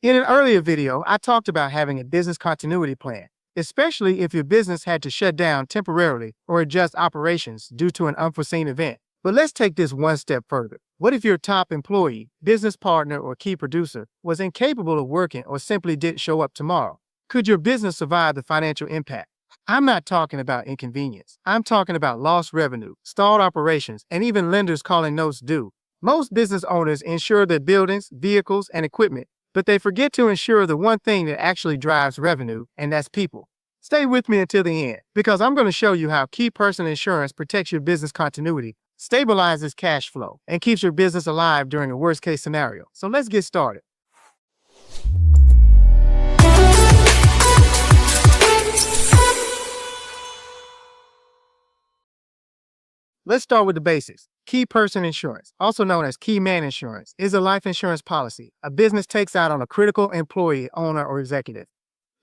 In an earlier video, I talked about having a business continuity plan, especially if your business had to shut down temporarily or adjust operations due to an unforeseen event. But let's take this one step further. What if your top employee, business partner, or key producer was incapable of working or simply didn't show up tomorrow? Could your business survive the financial impact? I'm not talking about inconvenience. I'm talking about lost revenue, stalled operations, and even lenders calling notes due. Most business owners insure their buildings, vehicles, and equipment, but they forget to insure the one thing that actually drives revenue, and that's people. Stay with me until the end, because I'm going to show you how key person insurance protects your business continuity, stabilizes cash flow, and keeps your business alive during a worst-case scenario. So let's get started. Let's start with the basics. Key person insurance, also known as key man insurance, is a life insurance policy a business takes out on a critical employee, owner, or executive.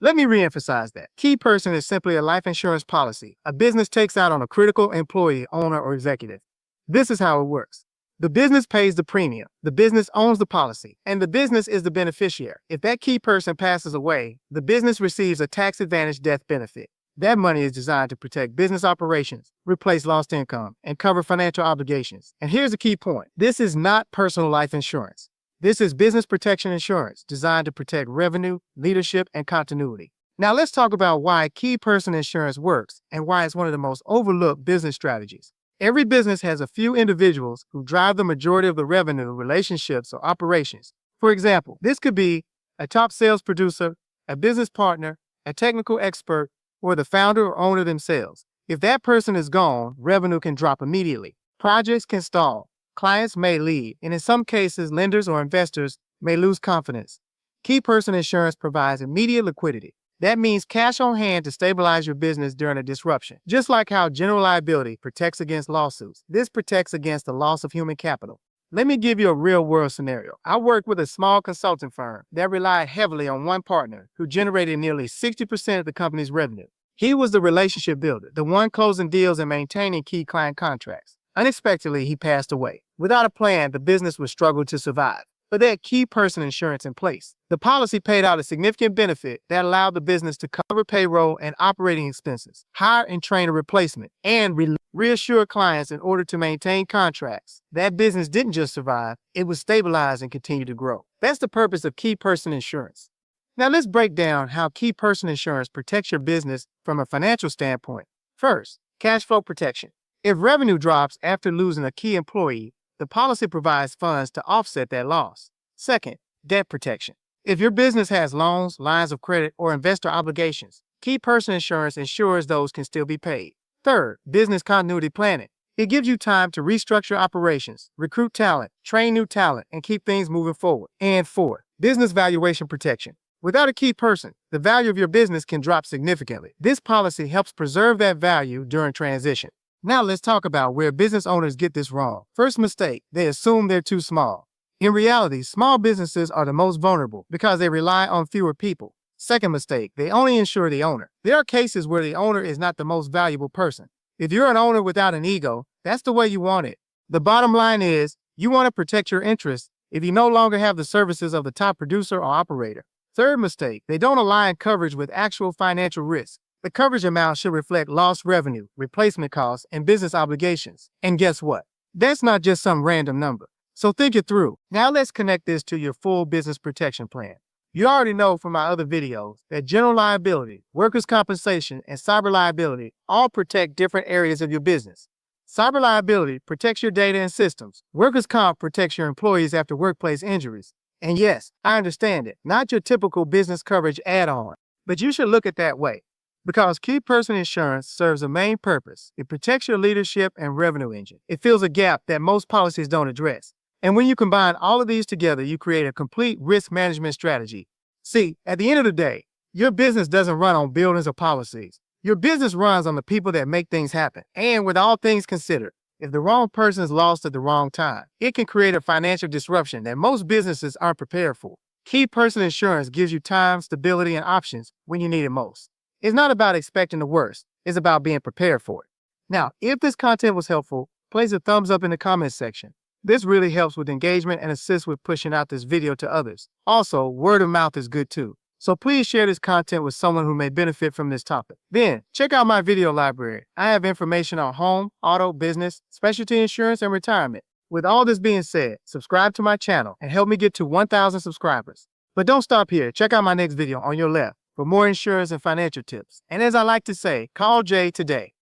Let me reemphasize that. Key person is simply a life insurance policy a business takes out on a critical employee, owner, or executive. This is how it works. The business pays the premium, the business owns the policy, and the business is the beneficiary. If that key person passes away, the business receives a tax-advantaged death benefit. That money is designed to protect business operations, replace lost income, and cover financial obligations. And here's the key point. This is not personal life insurance. This is business protection insurance designed to protect revenue, leadership, and continuity. Now let's talk about why key person insurance works and why it's one of the most overlooked business strategies. Every business has a few individuals who drive the majority of the revenue, relationships, or operations. For example, this could be a top sales producer, a business partner, a technical expert, or the founder or owner themselves. If that person is gone, revenue can drop immediately. Projects can stall. Clients may leave, and in some cases, lenders or investors may lose confidence. Key person insurance provides immediate liquidity. That means cash on hand to stabilize your business during a disruption. Just like how general liability protects against lawsuits, this protects against the loss of human capital. Let me give you a real-world scenario. I worked with a small consulting firm that relied heavily on one partner who generated nearly 60% of the company's revenue. He was the relationship builder, the one closing deals and maintaining key client contracts. Unexpectedly, he passed away. Without a plan, the business would struggle to survive. But they had key person insurance in place. The policy paid out a significant benefit that allowed the business to cover payroll and operating expenses, hire and train a replacement, and reassure clients in order to maintain contracts. That business didn't just survive, it would stabilize and continue to grow. That's the purpose of key person insurance. Now let's break down how key person insurance protects your business from a financial standpoint. First, cash flow protection. If revenue drops after losing a key employee, the policy provides funds to offset that loss. Second, debt protection. If your business has loans, lines of credit, or investor obligations, key person insurance ensures those can still be paid. Third, business continuity planning. It gives you time to restructure operations, recruit talent, train new talent, and keep things moving forward. And fourth, business valuation protection. Without a key person, the value of your business can drop significantly. This policy helps preserve that value during transition. Now let's talk about where business owners get this wrong. First mistake, they assume they're too small. In reality, small businesses are the most vulnerable because they rely on fewer people. Second mistake, they only insure the owner. There are cases where the owner is not the most valuable person. If you're an owner without an ego, that's the way you want it. The bottom line is, you want to protect your interests if you no longer have the services of the top producer or operator. Third mistake, they don't align coverage with actual financial risk. The coverage amount should reflect lost revenue, replacement costs, and business obligations. And guess what? That's not just some random number. So think it through. Now let's connect this to your full business protection plan. You already know from my other videos that general liability, workers' compensation, and cyber liability all protect different areas of your business. Cyber liability protects your data and systems. Workers' comp protects your employees after workplace injuries. And yes, I understand it, not your typical business coverage add-on, but you should look at it that way. Because key person insurance serves a main purpose. It protects your leadership and revenue engine. It fills a gap that most policies don't address. And when you combine all of these together, you create a complete risk management strategy. See, at the end of the day, your business doesn't run on buildings or policies. Your business runs on the people that make things happen. And with all things considered, if the wrong person is lost at the wrong time, it can create a financial disruption that most businesses aren't prepared for. Key person insurance gives you time, stability, and options when you need it most. It's not about expecting the worst. It's about being prepared for it. Now, if this content was helpful, place a thumbs up in the comments section. This really helps with engagement and assists with pushing out this video to others. Also, word of mouth is good too. So please share this content with someone who may benefit from this topic. Then, check out my video library. I have information on home, auto, business, specialty insurance, and retirement. With all this being said, subscribe to my channel and help me get to 1,000 subscribers. But don't stop here. Check out my next video on your left for more insurance and financial tips. And as I like to say, call Jay today.